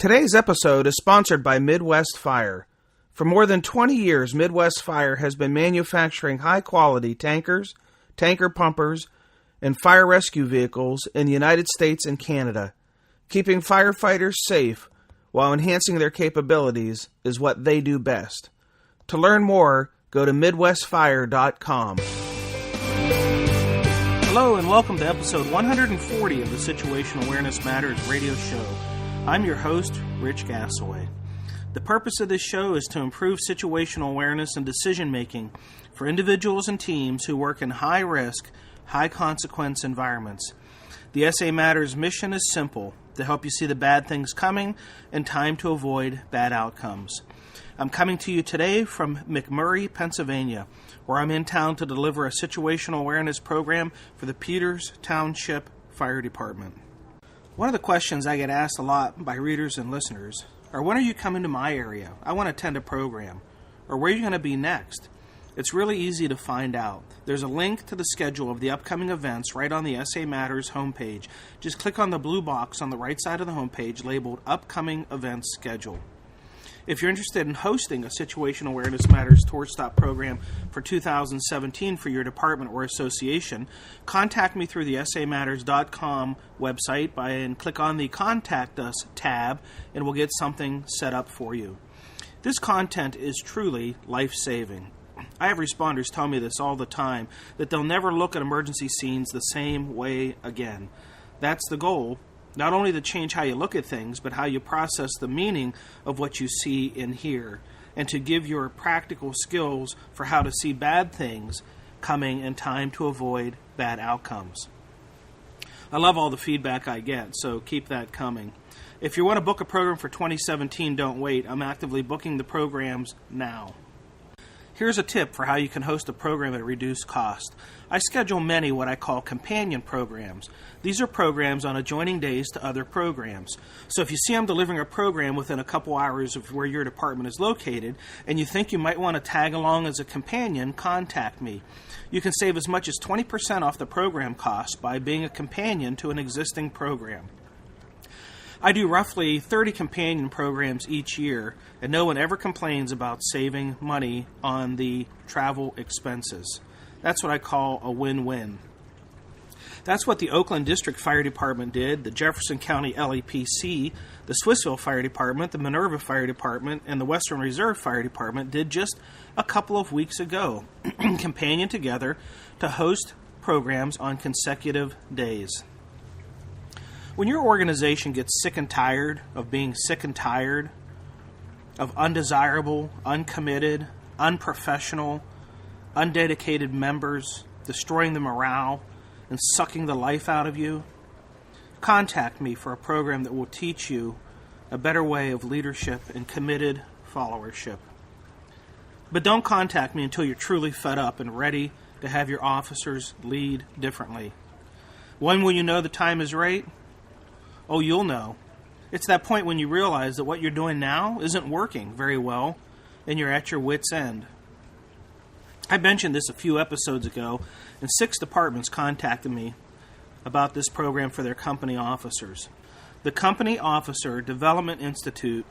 Today's episode is sponsored by Midwest Fire. For more than 20 years, Midwest Fire has been manufacturing high-quality tankers, tanker pumpers, and fire rescue vehicles in the United States and Canada. Keeping firefighters safe while enhancing their capabilities is what they do best. To learn more, go to MidwestFire.com. Hello and welcome to episode 140 of the Situational Awareness Matters radio show. I'm your host, Rich Gasaway. The purpose of this show is to improve situational awareness and decision-making for individuals and teams who work in high-risk, high-consequence environments. The SA Matters mission is simple, to help you see the bad things coming and time to avoid bad outcomes. I'm coming to you today from McMurray, Pennsylvania, where I'm in town to deliver a situational awareness program for the Peters Township Fire Department. One of the questions I get asked a lot by readers and listeners are, when are you coming to my area? I want to attend a program. Or where are you going to be next? It's really easy to find out. There's a link to the schedule of the upcoming events right on the SA Matters homepage. Just click on the blue box on the right side of the homepage labeled Upcoming Events Schedule. If you're interested in hosting a Situational Awareness Matters Tour Stop program for 2017 for your department or association, contact me through the SAMatters.com website and click on the Contact Us tab, and we'll get something set up for you. This content is truly life-saving. I have responders tell me this all the time, that they'll never look at emergency scenes the same way again. That's the goal. Not only to change how you look at things, but how you process the meaning of what you see and hear, and to give your practical skills for how to see bad things coming in time to avoid bad outcomes. I love all the feedback I get, so keep that coming. If you want to book a program for 2017, don't wait. I'm actively booking the programs now. Here's a tip for how you can host a program at a reduced cost. I schedule many what I call companion programs. These are programs on adjoining days to other programs. So if you see I'm delivering a program within a couple hours of where your department is located, and you think you might want to tag along as a companion, contact me. You can save as much as 20% off the program cost by being a companion to an existing program. I do roughly 30 companion programs each year, and no one ever complains about saving money on the travel expenses. That's what I call a win-win. That's what the Oakland District Fire Department did, the Jefferson County LAPC, the Swissville Fire Department, the Minerva Fire Department, and the Western Reserve Fire Department did just a couple of weeks ago, companion together to host programs on consecutive days. When your organization gets sick and tired of being sick and tired of undesirable, uncommitted, unprofessional, undedicated members destroying the morale and sucking the life out of you, contact me for a program that will teach you a better way of leadership and committed followership. But don't contact me until you're truly fed up and ready to have your officers lead differently. When will you know the time is right? Oh, you'll know. It's that point when you realize that what you're doing now isn't working very well, and you're at your wit's end. I mentioned this a few episodes ago, and 6 departments contacted me about this program for their company officers. The Company Officer Development Institute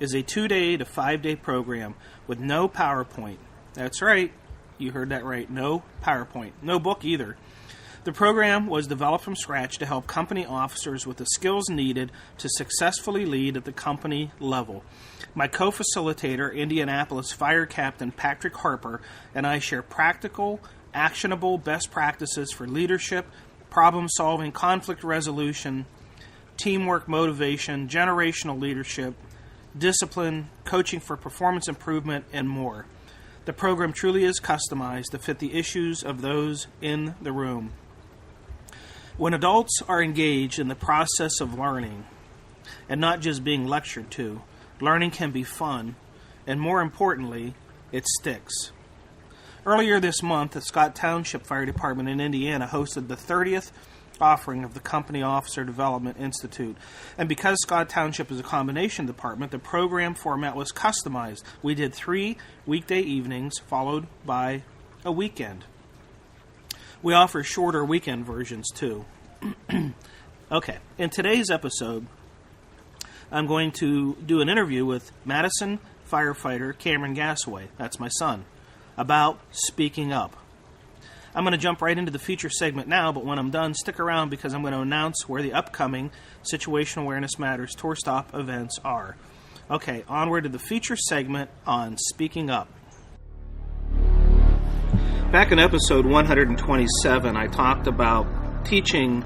is a 2-day to 5-day program with no PowerPoint. That's right, you heard that right, no PowerPoint. No book either. The program was developed from scratch to help company officers with the skills needed to successfully lead at the company level. My co-facilitator, Indianapolis Fire Captain Patrick Harper, and I share practical, actionable best practices for leadership, problem-solving, conflict resolution, teamwork motivation, generational leadership, discipline, coaching for performance improvement, and more. The program truly is customized to fit the issues of those in the room. When adults are engaged in the process of learning and not just being lectured to, learning can be fun, and more importantly, it sticks. Earlier this month, the Scott Township Fire Department in Indiana hosted the 30th offering of the Company Officer Development Institute. And because Scott Township is a combination department, the program format was customized. We did 3 weekday evenings followed by a weekend. We offer shorter weekend versions too. Okay, in today's episode, I'm going to do an interview with Madison Firefighter Cameron Gasaway, that's my son, about speaking up. I'm going to jump right into the feature segment now, but when I'm done, stick around because I'm going to announce where the upcoming Situational Awareness Matters Tour Stop events are. Okay, onward to the feature segment on speaking up. Back in episode 127, I talked about teaching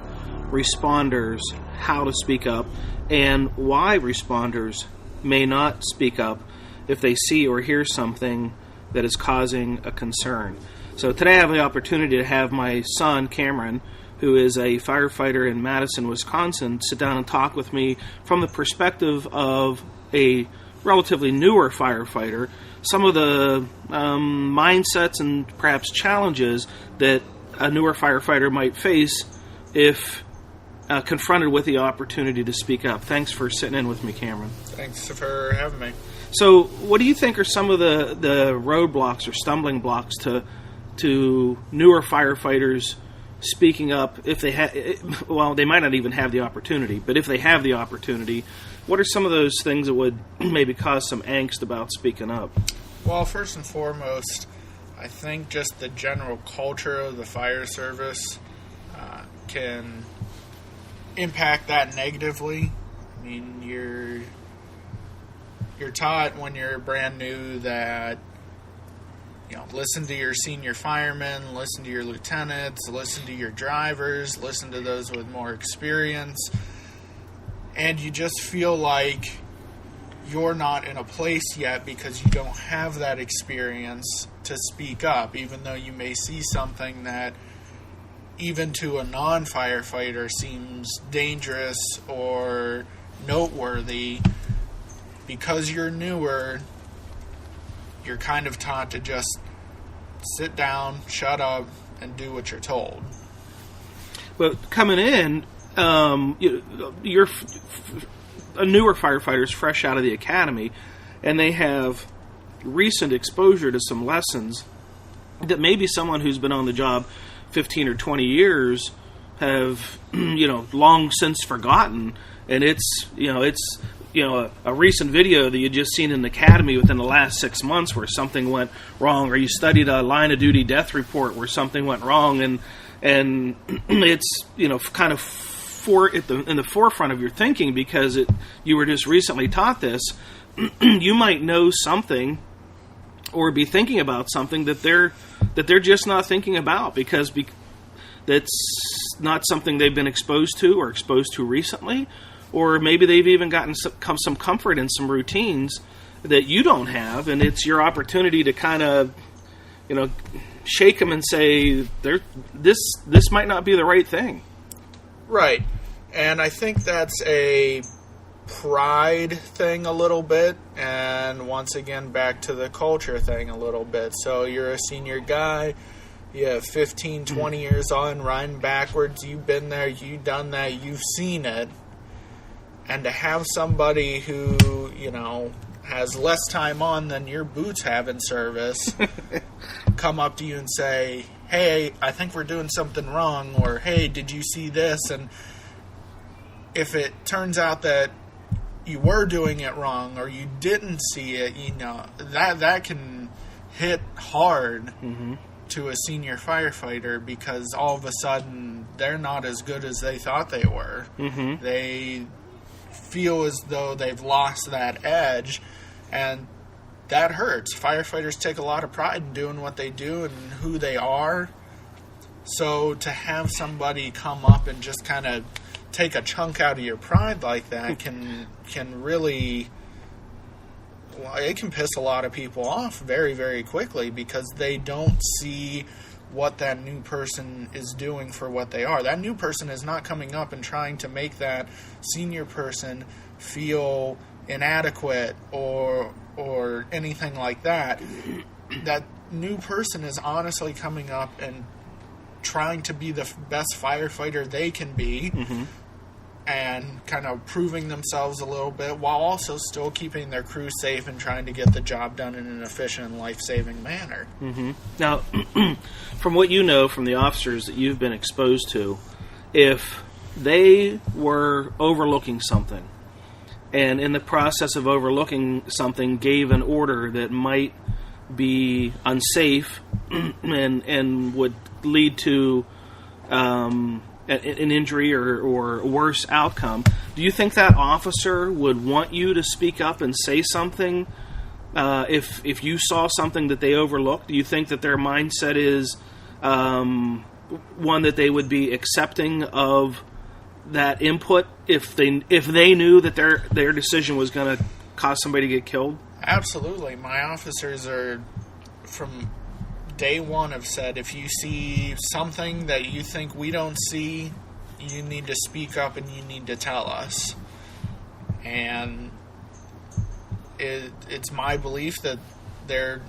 responders how to speak up and why responders may not speak up if they see or hear something that is causing a concern. So today I have the opportunity to have my son, Cameron, who is a firefighter in Madison, Wisconsin, sit down and talk with me from the perspective of a relatively newer firefighter, some of the mindsets and perhaps challenges that a newer firefighter might face if confronted with the opportunity to speak up. Thanks for sitting in with me, Cameron. Thanks for having me. So what do you think are some of the roadblocks or stumbling blocks to newer firefighters speaking up if they they might not even have the opportunity, but if they have the opportunity, what are some of those things that would maybe cause some angst about speaking up? Well, first and foremost, I think just the general culture of the fire service can impact that negatively. I mean, you're taught when you're brand new that, you know, listen to your senior firemen, listen to your lieutenants, listen to your drivers, listen to those with more experience, and you just feel like you're not in a place yet because you don't have that experience to speak up, even though you may see something that even to a non-firefighter seems dangerous or noteworthy. Because you're newer, you're kind of taught to just sit down, shut up, and do what you're told. But coming in, you're a newer firefighter is fresh out of the academy, and they have recent exposure to some lessons that maybe someone who's been on the job 15 or 20 years have, long since forgotten. And it's a recent video that you just seen in the academy within the last 6 months where something went wrong, or you studied a line of duty death report where something went wrong, and it's kind of in the forefront of your thinking because you were just recently taught this. You might know something or be thinking about something that they're just not thinking about because that's not something they've been exposed to recently. Or maybe they've even gotten some comfort in some routines that you don't have, and it's your opportunity to kind of, shake them and say, this might not be the right thing. Right. And I think that's a pride thing a little bit, and once again, back to the culture thing a little bit. So you're a senior guy, you have 15, 20 years on, riding backwards, you've been there, you've done that, you've seen it. And to have somebody who, has less time on than your boots have in service come up to you and say, hey, I think we're doing something wrong, or hey, did you see this? And if it turns out that you were doing it wrong or you didn't see it, that can hit hard to a senior firefighter because all of a sudden they're not as good as they thought they were. They feel as though they've lost that edge, and that hurts. Firefighters take a lot of pride in doing what they do and who they are. So to have somebody come up and just kind of take a chunk out of your pride like that can really, it can piss a lot of people off very, very quickly because they don't see what that new person is doing for what they are. That new person is not coming up and trying to make that senior person feel inadequate or anything like that. That new person is honestly coming up and trying to be the best firefighter they can be, and kind of proving themselves a little bit while also still keeping their crew safe and trying to get the job done in an efficient and life-saving manner. Now, from what you know from the officers that you've been exposed to, if they were overlooking something and in the process of overlooking something gave an order that might be unsafe and would lead to an injury or worse outcome, do you think that officer would want you to speak up and say something if you saw something that they overlooked? Do you think that their mindset is one that they would be accepting of that input if they knew that their decision was going to cause somebody to get killed? Absolutely. My officers are, from day one, have said, if you see something that you think we don't see, you need to speak up and you need to tell us. And it's my belief that they're,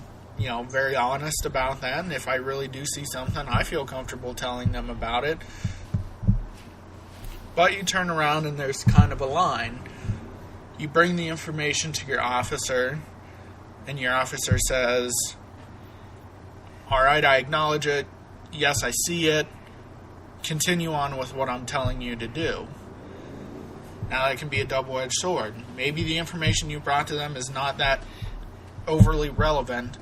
very honest about that. And if I really do see something, I feel comfortable telling them about it. But you turn around and there's kind of a line. You bring the information to your officer, and your officer says, all right, I acknowledge it. Yes, I see it. Continue on with what I'm telling you to do. Now, that can be a double-edged sword. Maybe the information you brought to them is not that overly relevant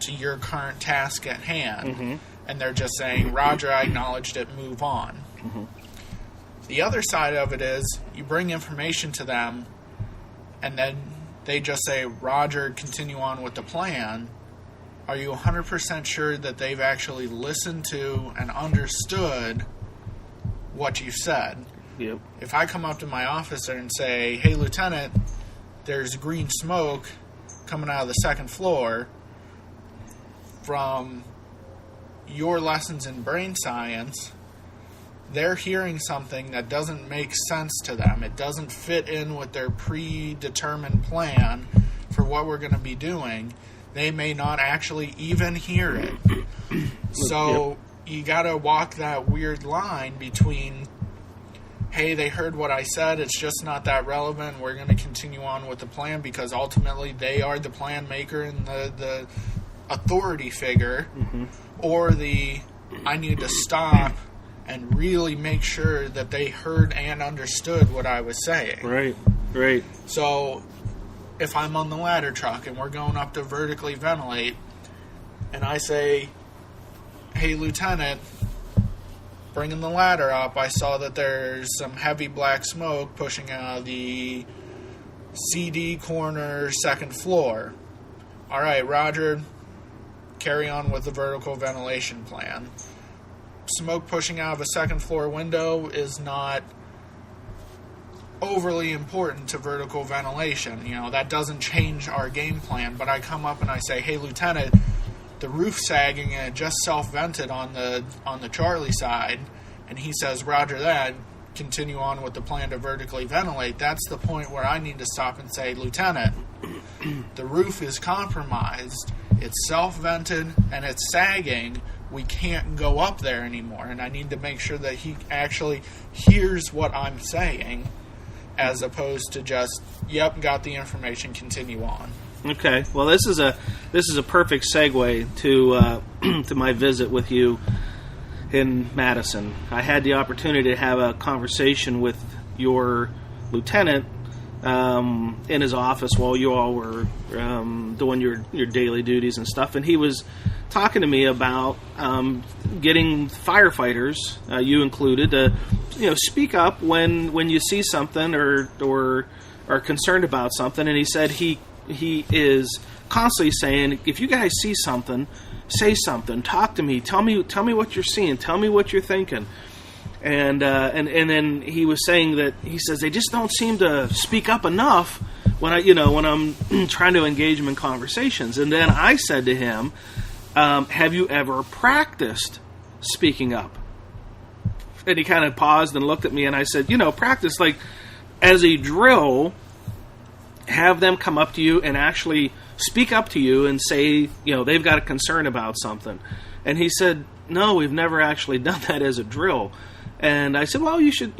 to your current task at hand, and they're just saying, Roger, I acknowledged it, move on. The other side of it is, you bring information to them, and then they just say, Roger, continue on with the plan. Are you 100% sure that they've actually listened to and understood what you said? Yep. If I come up to my officer and say, hey, Lieutenant, there's green smoke coming out of the second floor from your lessons in brain science, they're hearing something that doesn't make sense to them. It doesn't fit in with their predetermined plan for what we're going to be doing. They may not actually even hear it. So you got to walk that weird line between, hey, they heard what I said, it's just not that relevant, we're going to continue on with the plan, because ultimately they are the plan maker and the authority figure, or I need to stop and really make sure that they heard and understood what I was saying. Right. So if I'm on the ladder truck and we're going up to vertically ventilate, and I say, hey, Lieutenant, bringing the ladder up, I saw that there's some heavy black smoke pushing out of the CD corner second floor. All right, Roger, carry on with the vertical ventilation plan. Smoke pushing out of a second floor window is not overly important to vertical ventilation. That doesn't change our game plan. But I come up and I say, hey, Lieutenant, the roof sagging and it just self-vented on the Charlie side. And he says, Roger that, continue on with the plan to vertically ventilate. That's the point where I need to stop and say, Lieutenant, the roof is compromised. It's self-vented and it's sagging. We can't go up there anymore. And I need to make sure that he actually hears what I'm saying, as opposed to just, yep, got the information, continue on. Okay. Well, this is a perfect segue to to my visit with you in Madison. I had the opportunity to have a conversation with your lieutenant in his office while you all were doing your daily duties and stuff, and he was talking to me about getting firefighters, you included, to speak up when you see something or are concerned about something. And he said he is constantly saying, if you guys see something, say something, talk to me, tell me what you're seeing, tell me what you're thinking. And then he was saying that he says they just don't seem to speak up enough when I'm trying to engage them in conversations. And then I said to him, have you ever practiced speaking up? And he kind of paused and looked at me, and I said, practice, like, as a drill, have them come up to you and actually speak up to you and say, they've got a concern about something. And he said, no, we've never actually done that as a drill. And I said, well, you should,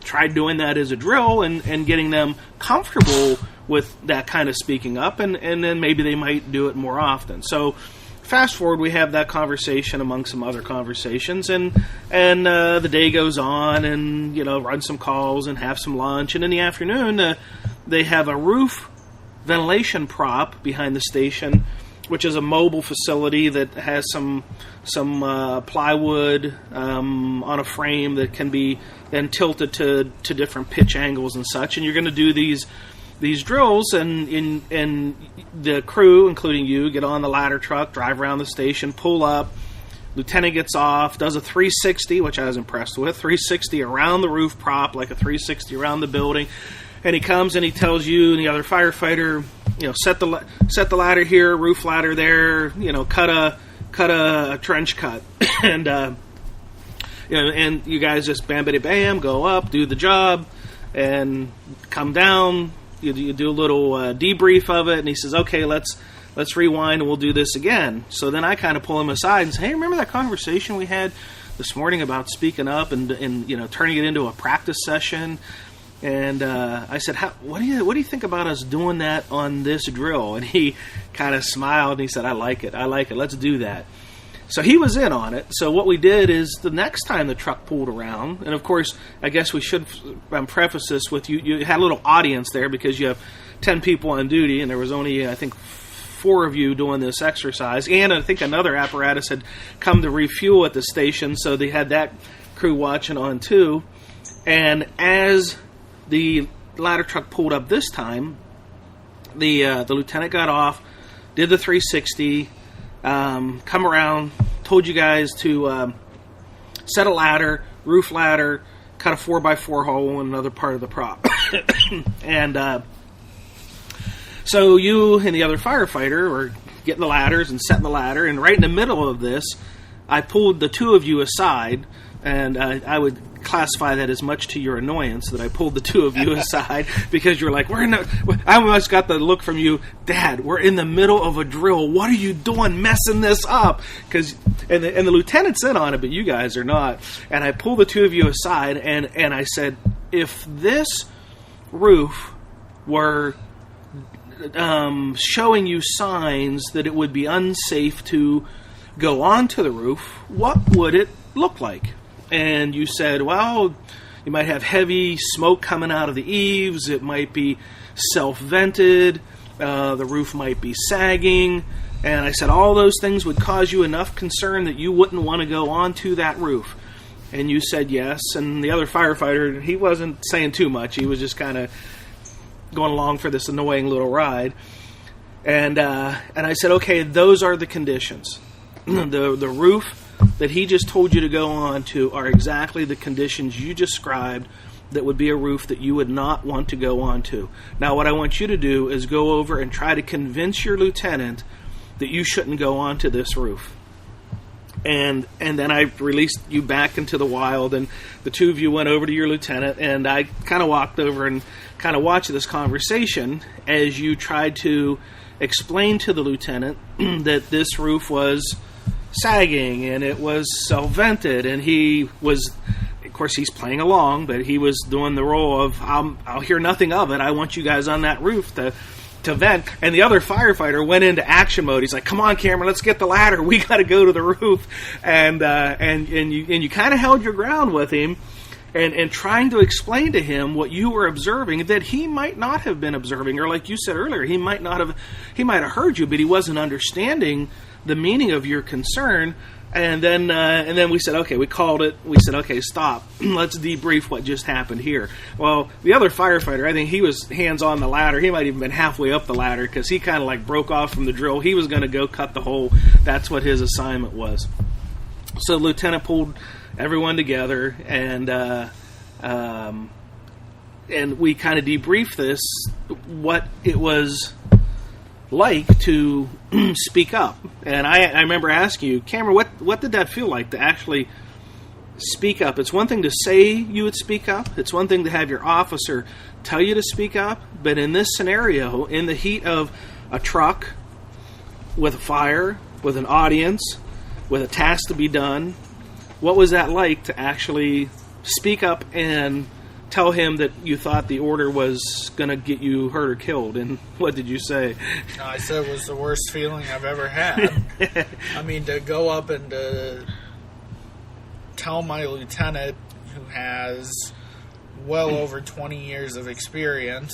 try doing that as a drill and getting them comfortable with that kind of speaking up, and then maybe they might do it more often. So fast forward, we have that conversation among some other conversations, and the day goes on, and run some calls and have some lunch, and in the afternoon, they have a roof ventilation prop behind the station, which is a mobile facility that has some plywood on a frame that can be then tilted to different pitch angles and such. And you're going to do these drills, and the crew, including you, get on the ladder truck, drive around the station, pull up. Lieutenant gets off, does a 360, which I was impressed with, 360 around the roof prop, like a 360 around the building. And he comes and he tells you and the other firefighter, set the ladder here, roof ladder there, cut a trench cut, and and you guys just bam, bam, bam, go up, do the job, and come down. You do a little debrief of it, and he says, "Okay, let's rewind and we'll do this again." So then I kind of pull him aside and say, "Hey, remember that conversation we had this morning about speaking up and turning it into a practice session?" And I said, what do you think about us doing that on this drill? And he kind of smiled and he said, I like it. Let's do that. So he was in on it. So what we did is the next time the truck pulled around, and of course, I guess we should preface this with you had a little audience there because you have 10 people on duty, and there was only, I think, 4 of you doing this exercise. And I think another apparatus had come to refuel at the station, so they had that crew watching on too. And as the ladder truck pulled up this time, the lieutenant got off, did the 360, come around, told you guys to set a ladder, roof ladder, cut a 4x4 hole in another part of the prop. And so you and the other firefighter were getting the ladders and setting the ladder, and right in the middle of this, I pulled the 2 of you aside, and I would classify that as much to your annoyance that I pulled the 2 of you aside because you're like, I almost got the look from you, Dad, we're in the middle of a drill. What are you doing messing this up? And the lieutenant's in on it, but you guys are not. And I pulled the 2 of you aside, and I said, if this roof were showing you signs that it would be unsafe to go onto the roof, what would it look like? And you said, well, you might have heavy smoke coming out of the eaves. It might be self-vented. The roof might be sagging. And I said all those things would cause you enough concern that you wouldn't want to go onto that roof. And you said yes. And the other firefighter, he wasn't saying too much. He was just kind of going along for this annoying little ride. And I said, okay, those are the conditions. The roof that he just told you to go on to are exactly the conditions you described that would be a roof that you would not want to go on to. Now, what I want you to do is go over and try to convince your lieutenant that you shouldn't go onto this roof. And then I released you back into the wild, and the 2 of you went over to your lieutenant, and I kind of walked over and kind of watched this conversation as you tried to explain to the lieutenant that this roof was sagging and it was self-vented, and he was, of course, he's playing along, but he was doing the role of I'll hear nothing of it. I want you guys on that roof to vent. And the other firefighter went into action mode. He's like, "Come on, Cameron, let's get the ladder. We got to go to the roof." And you kind of held your ground with him, and trying to explain to him what you were observing that he might not have been observing, or like you said earlier, he might have heard you, but he wasn't understanding the meaning of your concern. And then we said, okay, we called it. We said, okay, stop. Let's debrief what just happened here. Well, the other firefighter, I think he was hands on the ladder. He might even been halfway up the ladder because he kind of like broke off from the drill. He was going to go cut the hole. That's what his assignment was. So the lieutenant pulled everyone together, and we kind of debriefed this, what it was like to speak up. And I remember asking you, Cameron, what did that feel like to actually speak up? It's one thing to say you would speak up. It's one thing to have your officer tell you to speak up. But in this scenario, in the heat of a truck, with a fire, with an audience, with a task to be done, what was that like to actually speak up and tell him that you thought the order was going to get you hurt or killed? And what did you say? I said it was the worst feeling I've ever had. I mean, to go up and to tell my lieutenant, who has well over 20 years of experience,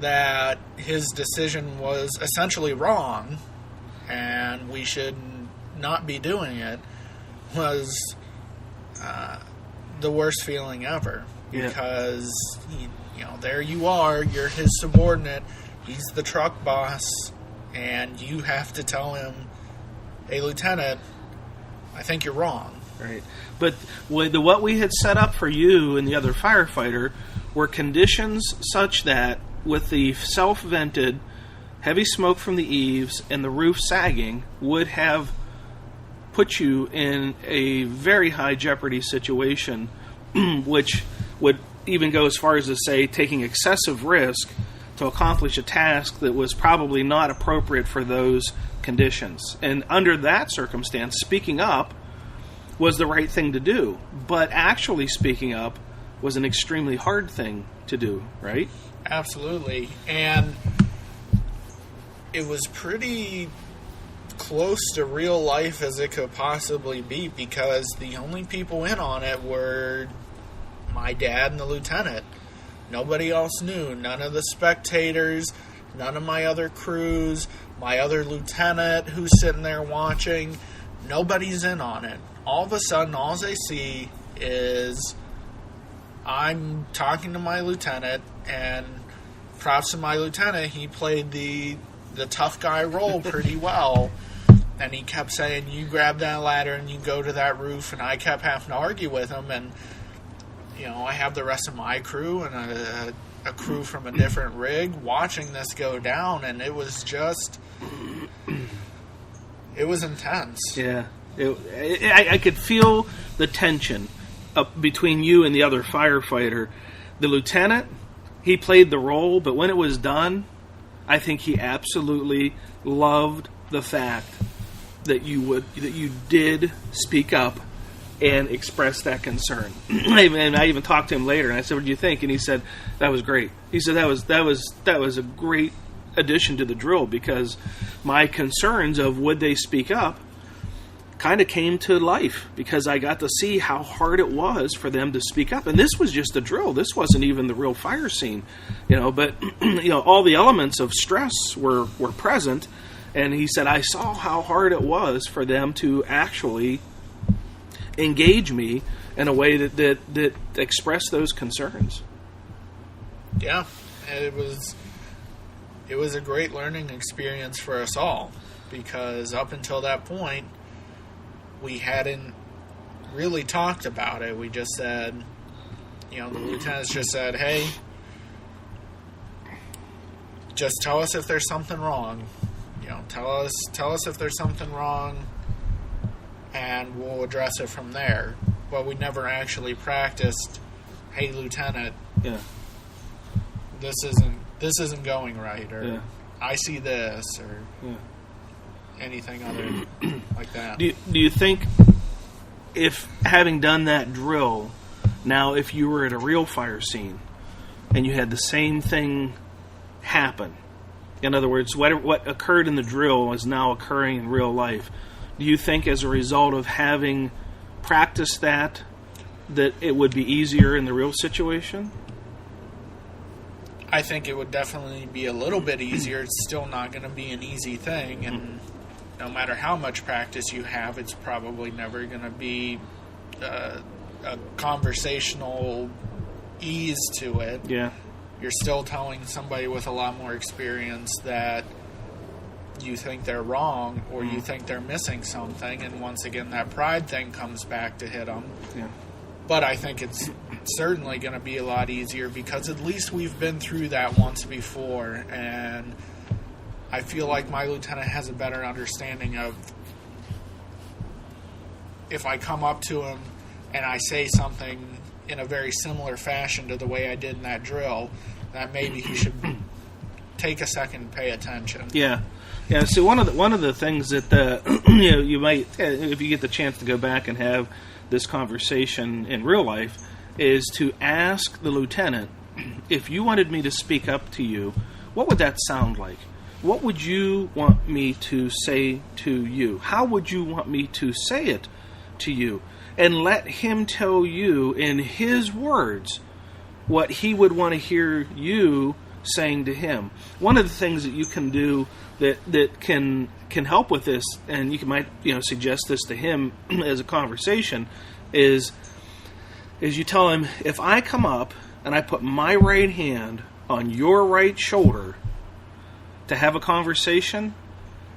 that his decision was essentially wrong and we should not be doing it was the worst feeling ever. Because, there you are, you're his subordinate, he's the truck boss, and you have to tell him, hey, Lieutenant, I think you're wrong. Right. But what we had set up for you and the other firefighter were conditions such that with the self-vented heavy smoke from the eaves and the roof sagging would have put you in a very high jeopardy situation, which would even go as far as to say taking excessive risk to accomplish a task that was probably not appropriate for those conditions. And under that circumstance, speaking up was the right thing to do. But actually speaking up was an extremely hard thing to do, right? Absolutely. And it was pretty close to real life as it could possibly be, because the only people in on it were my dad and the lieutenant. Nobody else knew. None of the spectators, none of my other crews, my other lieutenant who's sitting there watching. Nobody's in on it. All of a sudden, all they see is I'm talking to my lieutenant, and props to my lieutenant, he played the tough guy role pretty well. And he kept saying, you grab that ladder and you go to that roof, and I kept having to argue with him, and I have the rest of my crew and a crew from a different rig watching this go down, and it was just, it was intense. Yeah. I could feel the tension between you and the other firefighter. The lieutenant, he played the role, but when it was done, I think he absolutely loved the fact that you did speak up and express that concern. And I even talked to him later, and I said, "What do you think?" And he said, "That was great." He said, "That was a great addition to the drill, because my concerns of would they speak up kind of came to life, because I got to see how hard it was for them to speak up. And this was just a drill. This wasn't even the real fire scene, but all the elements of stress were present. And he said, I saw how hard it was for them to actually engage me in a way that expressed those concerns." Yeah, it was a great learning experience for us all, because up until that point, we hadn't really talked about it. We just said, the lieutenants just said, hey, just tell us if there's something wrong. Tell us if there's something wrong, and we'll address it from there. But we never actually practiced, hey, Lieutenant, this isn't going right, or I see this, or anything other like that. Do you think, if having done that drill, now if you were at a real fire scene and you had the same thing happen, in other words, what occurred in the drill is now occurring in real life, do you think as a result of having practiced that it would be easier in the real situation? I think it would definitely be a little bit easier. It's still not going to be an easy thing, and no matter how much practice you have, it's probably never going to be a conversational ease to it. Yeah. You're still telling somebody with a lot more experience that you think they're wrong, or you think they're missing something, and once again that pride thing comes back to hit them. Yeah. But I think it's certainly going to be a lot easier, because at least we've been through that once before, and I feel like my lieutenant has a better understanding of, if I come up to him and I say something in a very similar fashion to the way I did in that drill, that maybe he should take a second and pay attention. Yeah. So one of the things that you might, if you get the chance to go back and have this conversation in real life, is to ask the lieutenant, if you wanted me to speak up to you, what would that sound like? What would you want me to say to you? How would you want me to say it to you? And let him tell you in his words what he would want to hear you saying to him? One of the things that you can do that can help with this, and you might suggest this to him as a conversation, is you tell him, if I come up and I put my right hand on your right shoulder to have a conversation,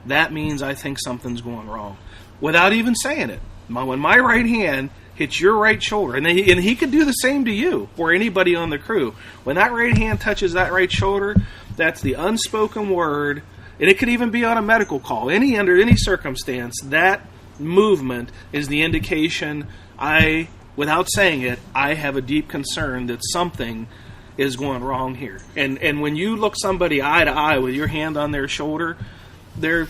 that means I think something's going wrong. Without even saying it. When my right hand hits your right shoulder, and he could do the same to you or anybody on the crew. When that right hand touches that right shoulder, that's the unspoken word, and it could even be on a medical call. Under any circumstance, that movement is the indication, without saying it, I have a deep concern that something is going wrong here. And when you look somebody eye to eye with your hand on their shoulder, they're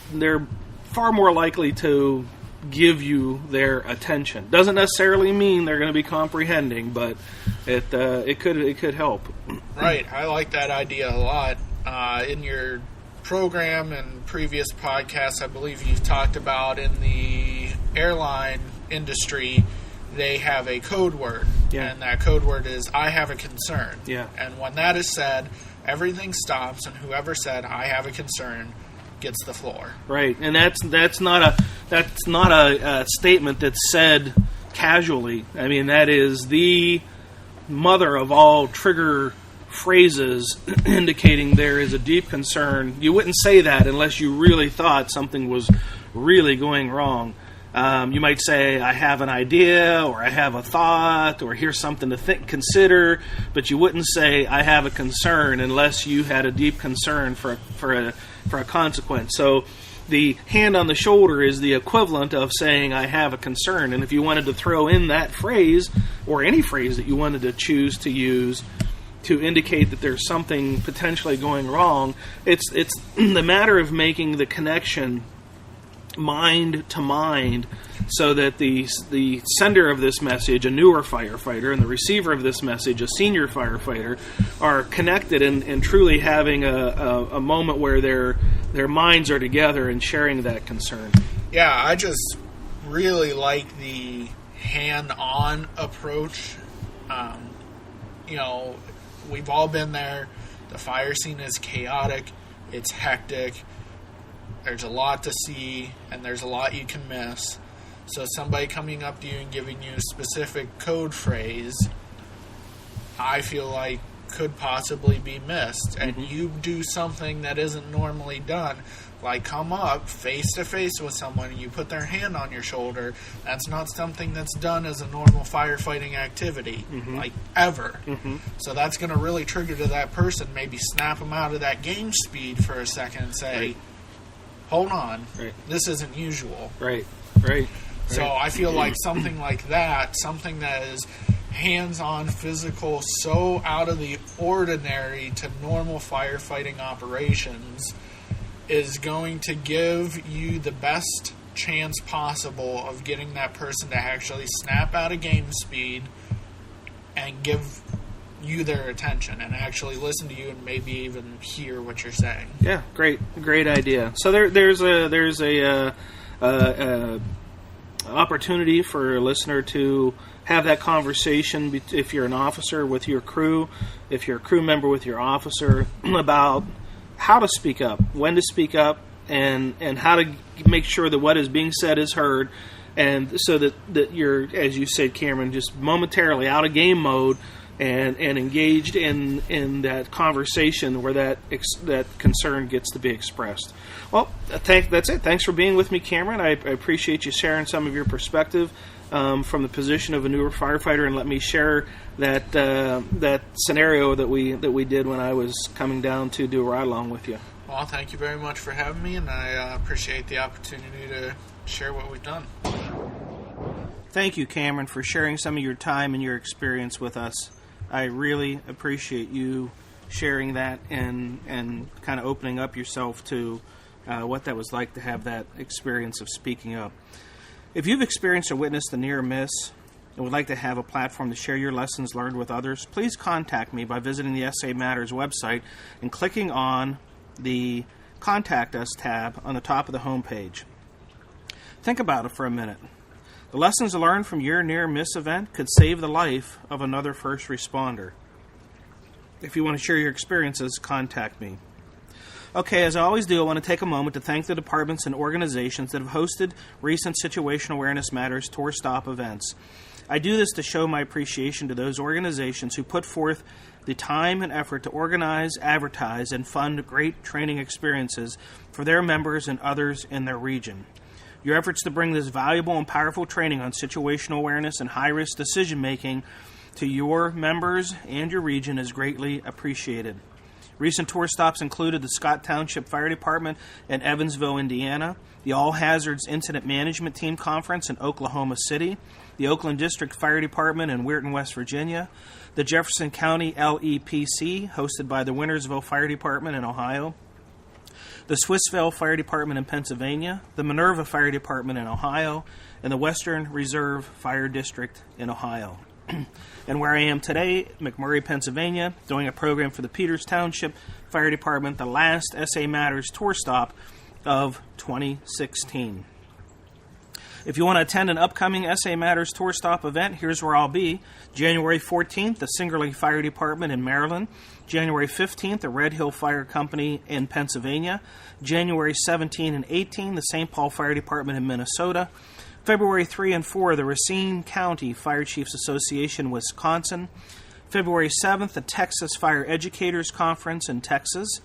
far more likely to give you their attention. Doesn't necessarily mean they're going to be comprehending, but it could help. Right. I like that idea a lot. In your program and previous podcasts, I believe you've talked about in the airline industry, they have a code word, and that code word is, I have a concern. Yeah. And when that is said, everything stops, and whoever said, I have a concern, gets the floor. Right, and that's not a statement that's said casually. I mean, that is the mother of all trigger phrases indicating there is a deep concern. You wouldn't say that unless you really thought something was really going wrong. You might say, I have an idea, or I have a thought, or here's something to consider, but you wouldn't say, I have a concern, unless you had a deep concern for a consequence. So the hand on the shoulder is the equivalent of saying, I have a concern. And if you wanted to throw in that phrase, or any phrase that you wanted to choose to use to indicate that there's something potentially going wrong, it's the matter of making the connection mind to mind, so that the sender of this message, a newer firefighter, and the receiver of this message, a senior firefighter, are connected and truly having a moment where their minds are together and sharing that concern. Yeah, I just really like the hand-on approach. We've all been there. The fire scene is chaotic. It's hectic. There's a lot to see, and there's a lot you can miss. So somebody coming up to you and giving you a specific code phrase, I feel like could possibly be missed. And you do something that isn't normally done, like come up face-to-face with someone and you put their hand on your shoulder. That's not something that's done as a normal firefighting activity, like ever. So that's going to really trigger to that person, maybe snap them out of that game speed for a second and say, Right. Hold on, Right. This isn't usual. Right. So I feel like something like that, something that is hands-on, physical, so out of the ordinary to normal firefighting operations, is going to give you the best chance possible of getting that person to actually snap out of game speed and give you their attention and actually listen to you and maybe even hear what you're saying. Yeah, great idea. So there's a opportunity for a listener to have that conversation if you're an officer with your crew, if you're a crew member with your officer, about how to speak up, when to speak up, and how to make sure that what is being said is heard, and so that you're, as you said, Cameron, just momentarily out of game mode and engaged in that conversation where that concern gets to be expressed. Well, that's it. Thanks for being with me, Cameron. I appreciate you sharing some of your perspective from the position of a newer firefighter, and let me share that scenario that we did when I was coming down to do a ride along with you. Well, thank you very much for having me, and I appreciate the opportunity to share what we've done. Thank you, Cameron, for sharing some of your time and your experience with us. I really appreciate you sharing that and kind of opening up yourself to what that was like to have that experience of speaking up. If you've experienced or witnessed a near miss and would like to have a platform to share your lessons learned with others, please contact me by visiting the SA Matters website and clicking on the Contact Us tab on the top of the homepage. Think about it for a minute. The lessons learned from your near-miss event could save the life of another first responder. If you want to share your experiences, contact me. Okay, as I always do, I want to take a moment to thank the departments and organizations that have hosted recent Situational Awareness Matters tour stop events. I do this to show my appreciation to those organizations who put forth the time and effort to organize, advertise, and fund great training experiences for their members and others in their region. Your efforts to bring this valuable and powerful training on situational awareness and high-risk decision-making to your members and your region is greatly appreciated. Recent tour stops included the Scott Township Fire Department in Evansville, Indiana, the All Hazards Incident Management Team Conference in Oklahoma City, the Oakland District Fire Department in Weirton, West Virginia, the Jefferson County LEPC, hosted by the Wintersville Fire Department in Ohio, the Swissvale Fire Department in Pennsylvania, the Minerva Fire Department in Ohio, and the Western Reserve Fire District in Ohio. And where I am today, McMurray, Pennsylvania, doing a program for the Peters Township Fire Department, the last SA Matters tour stop of 2016. If you want to attend an upcoming SA Matters tour stop event, here's where I'll be. January 14th, the Singerly Fire Department in Maryland. January 15th, the Red Hill Fire Company in Pennsylvania. January 17 and 18, the St. Paul Fire Department in Minnesota. February 3 and 4, the Racine County Fire Chiefs Association, Wisconsin. February 7th, the Texas Fire Educators Conference in Texas.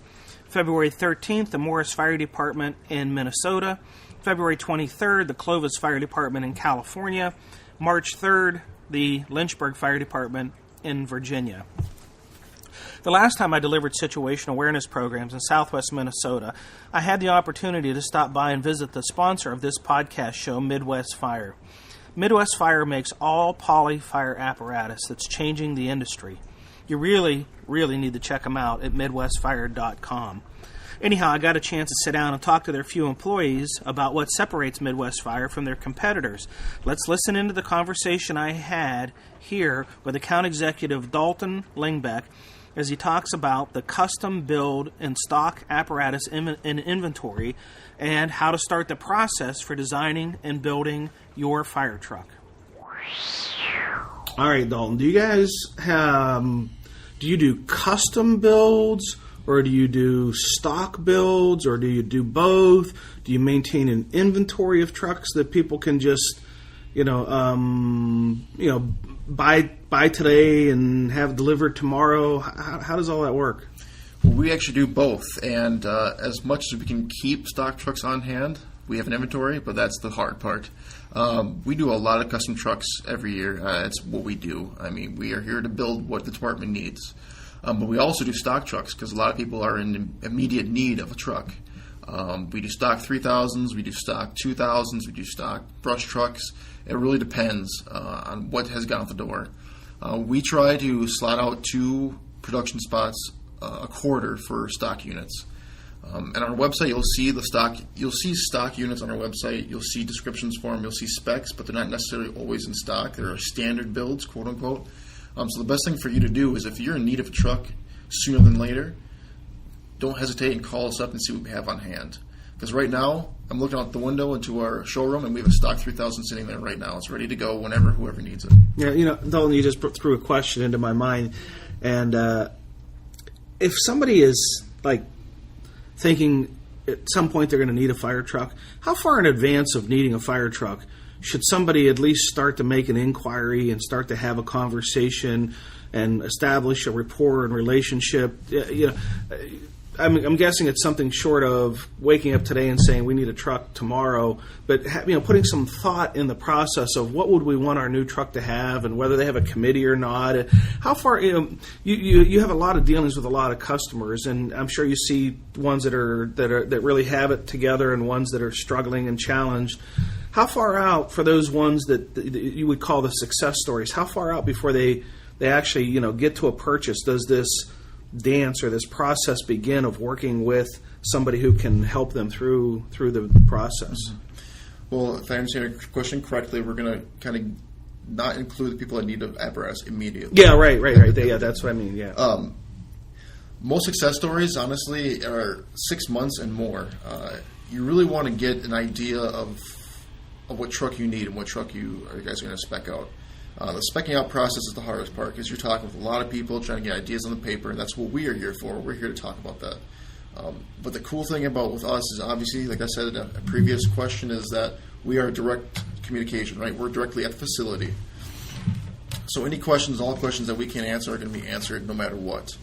February 13th, the Morris Fire Department in Minnesota. February 23rd, the Clovis Fire Department in California. March 3rd, the Lynchburg Fire Department in Virginia. The last time I delivered situational awareness programs in southwest Minnesota, I had the opportunity to stop by and visit the sponsor of this podcast show, Midwest Fire. Midwest Fire makes all poly fire apparatus that's changing the industry. You really, really need to check them out at MidwestFire.com. Anyhow, I got a chance to sit down and talk to their few employees about what separates Midwest Fire from their competitors. Let's listen into the conversation I had here with account executive Dalton Lingbeck as he talks about the custom build and stock apparatus in inventory and how to start the process for designing and building your fire truck. All right, Dalton, do you guys do you do custom builds, or do you do stock builds, or do you do both? Do you maintain an inventory of trucks that people can just, buy today and have delivered tomorrow? How does all that work? Well, we actually do both, and as much as we can keep stock trucks on hand, we have an inventory, but that's the hard part. We do a lot of custom trucks every year. It's what we do. I mean, we are here to build what the department needs. But we also do stock trucks because a lot of people are in immediate need of a truck. We do stock 3000s, we do stock 2000s, we do stock brush trucks. It really depends on what has gone out the door. We try to slot out 2 production spots a quarter for stock units. And on our website, you'll see stock units on our website. You'll see descriptions for them. You'll see specs, but they're not necessarily always in stock. They're standard builds, quote unquote. So the best thing for you to do is if you're in need of a truck sooner than later, don't hesitate and call us up and see what we have on hand. Because right now, I'm looking out the window into our showroom, and we have a stock 3000 sitting there right now. It's ready to go whenever, whoever needs it. Yeah, Dalton, you just threw a question into my mind. And if somebody is, thinking at some point they're going to need a fire truck, how far in advance of needing a fire truck should somebody at least start to make an inquiry and start to have a conversation and establish a rapport and relationship? I'm guessing it's something short of waking up today and saying we need a truck tomorrow, but putting some thought in the process of what would we want our new truck to have and whether they have a committee or not. How far you have a lot of dealings with a lot of customers, and I'm sure you see ones that really have it together and ones that are struggling and challenged. How far out for those ones that you would call the success stories? How far out before they actually get to a purchase does this dance or this process begin of working with somebody who can help them through the process? Well, if I understand your question correctly, we're going to kind of not include the people that need an apparatus immediately. Yeah, right. Yeah, that's what I mean. Yeah. Most success stories, honestly, are 6 months and more. You really want to get an idea of what truck you need and what truck you guys are going to spec out. The speccing out process is the hardest part because you're talking with a lot of people trying to get ideas on the paper, and that's what we are here for. We're here to talk about that. But the cool thing about with us is obviously, like I said in a previous question, is that we are direct communication, right? We're directly at the facility. So any questions, all questions that we can answer are going to be answered no matter what.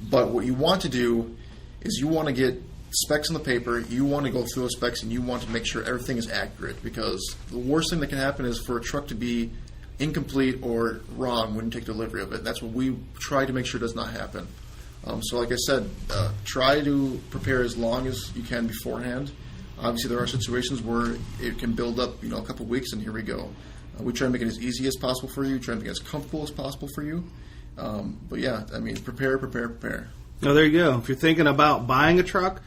But what you want to do is you want to get specs on the paper, you want to go through those specs, and you want to make sure everything is accurate, because the worst thing that can happen is for a truck to be incomplete or wrong when you take delivery of it. That's what we try to make sure does not happen. So like I said, try to prepare as long as you can beforehand. Obviously there are situations where it can build up, a couple of weeks, and here we go. We try to make it as easy as possible for you, try to make it as comfortable as possible for you. But yeah, prepare. Oh, there you go. If you're thinking about buying a truck,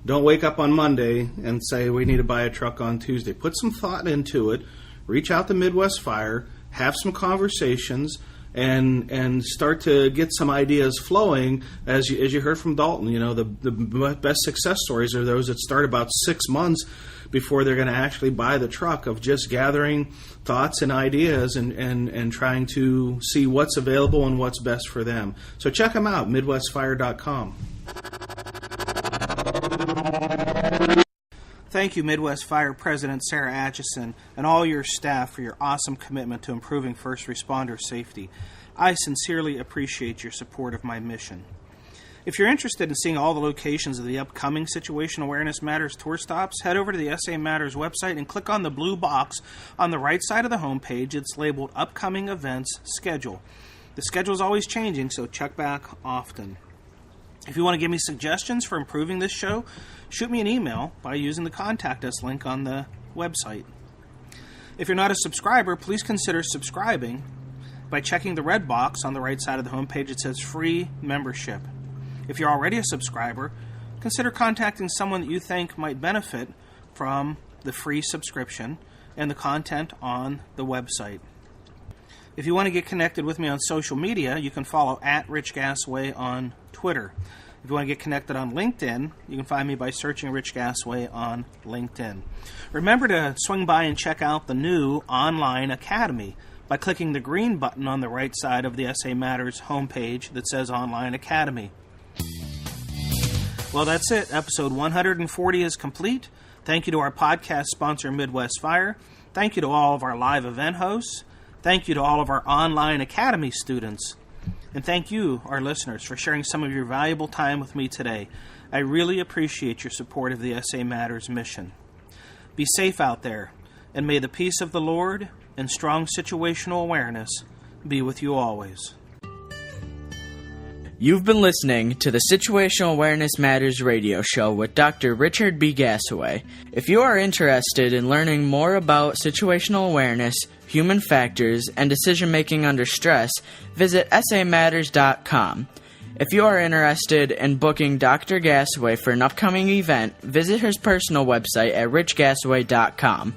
don't wake up on Monday and say, we need to buy a truck on Tuesday. Put some thought into it. Reach out to Midwest Fire, have some conversations, and start to get some ideas flowing. As you heard from Dalton, the best success stories are those that start about 6 months before they're going to actually buy the truck, of just gathering thoughts and ideas and trying to see what's available and what's best for them. So check them out, MidwestFire.com. Thank you, Midwest Fire President Sarah Atchison, and all your staff for your awesome commitment to improving first responder safety. I sincerely appreciate your support of my mission. If you're interested in seeing all the locations of the upcoming Situational Awareness Matters tour stops, head over to the SA Matters website and click on the blue box on the right side of the homepage. It's labeled Upcoming Events Schedule. The schedule is always changing, so check back often. If you want to give me suggestions for improving this show, shoot me an email by using the Contact Us link on the website. If you're not a subscriber, please consider subscribing by checking the red box on the right side of the homepage. It says Free Membership. If you're already a subscriber, consider contacting someone that you think might benefit from the free subscription and the content on the website. If you want to get connected with me on social media, you can follow @RichGasaway on Twitter. If you want to get connected on LinkedIn, you can find me by searching Rich Gasaway on LinkedIn. Remember to swing by and check out the new online academy by clicking the green button on the right side of the SA Matters homepage that says Online Academy. Well, that's it. Episode 140 is complete. Thank you to our podcast sponsor, Midwest Fire. Thank you to all of our live event hosts. Thank you to all of our online academy students. And thank you, our listeners, for sharing some of your valuable time with me today. I really appreciate your support of the SA Matters mission. Be safe out there, and may the peace of the Lord and strong situational awareness be with you always. You've been listening to the Situational Awareness Matters radio show with Dr. Richard B. Gasaway. If you are interested in learning more about situational awareness, human factors, and decision-making under stress, visit samatters.com. If you are interested in booking Dr. Gasaway for an upcoming event, visit his personal website at richgasaway.com.